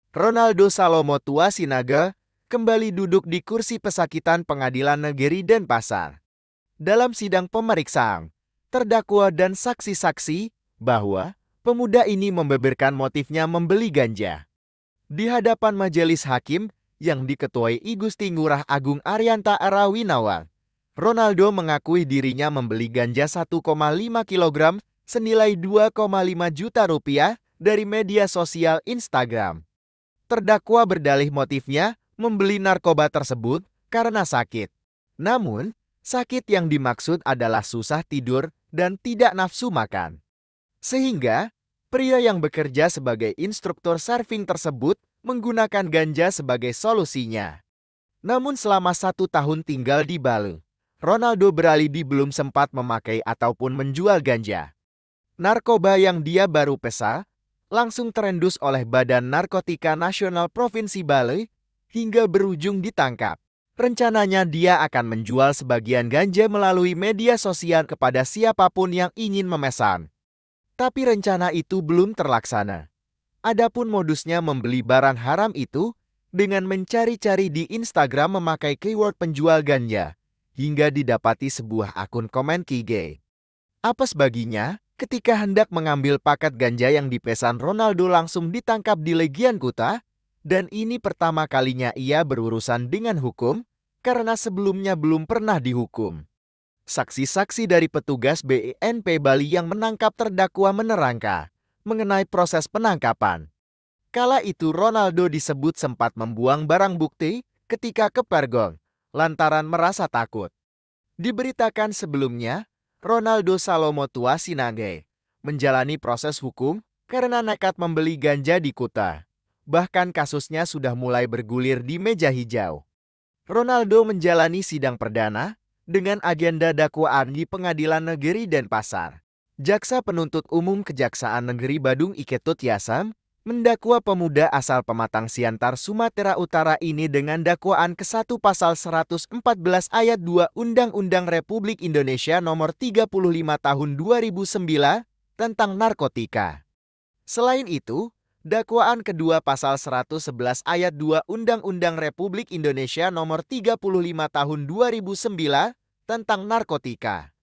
Ronaldo Salomo Sinaga kembali duduk di kursi pesakitan Pengadilan Negeri Denpasar. Dalam sidang pemeriksaan, terdakwa dan saksi-saksi bahwa pemuda ini membeberkan motifnya membeli ganja. Di hadapan majelis hakim yang diketuai I Gusti Ngurah Agung Arianta Arawinawar, Ronaldo mengakui dirinya membeli ganja 1,5 kg senilai 2,5 juta rupiah dari media sosial Instagram. Terdakwa berdalih motifnya membeli narkoba tersebut karena sakit. Namun, sakit yang dimaksud adalah susah tidur dan tidak nafsu makan. Sehingga, pria yang bekerja sebagai instruktur surfing tersebut menggunakan ganja sebagai solusinya. Namun selama 1 tahun tinggal di Bali, Ronaldo beralibi belum sempat memakai ataupun menjual ganja. Narkoba yang dia baru pesa langsung terendus oleh Badan Narkotika Nasional Provinsi Bali hingga berujung ditangkap. Rencananya dia akan menjual sebagian ganja melalui media sosial kepada siapapun yang ingin memesan. Tapi rencana itu belum terlaksana. Adapun modusnya membeli barang haram itu dengan mencari-cari di Instagram memakai keyword penjual ganja hingga didapati sebuah akun komen Kige. Apes baginya, ketika hendak mengambil paket ganja yang dipesan Ronaldo langsung ditangkap di Legian Kuta, dan ini pertama kalinya ia berurusan dengan hukum, karena sebelumnya belum pernah dihukum. Saksi-saksi dari petugas BNP Bali yang menangkap terdakwa menerangkan mengenai proses penangkapan. Kala itu Ronaldo disebut sempat membuang barang bukti ketika ke Pergol, lantaran merasa takut. Diberitakan sebelumnya, Ronaldo Salomo Sinaga menjalani proses hukum karena nekat membeli ganja di Kuta. Bahkan kasusnya sudah mulai bergulir di meja hijau. Ronaldo menjalani sidang perdana dengan agenda dakwaan di Pengadilan Negeri Denpasar. Jaksa Penuntut Umum Kejaksaan Negeri Badung Iketut Yasam mendakwa pemuda asal Pematang Siantar, Sumatera Utara ini dengan dakwaan ke-1 pasal 114 ayat 2 Undang-Undang Republik Indonesia Nomor 35 Tahun 2009 tentang narkotika. Selain itu, dakwaan kedua pasal 111 ayat 2 Undang-Undang Republik Indonesia Nomor 35 Tahun 2009 tentang narkotika.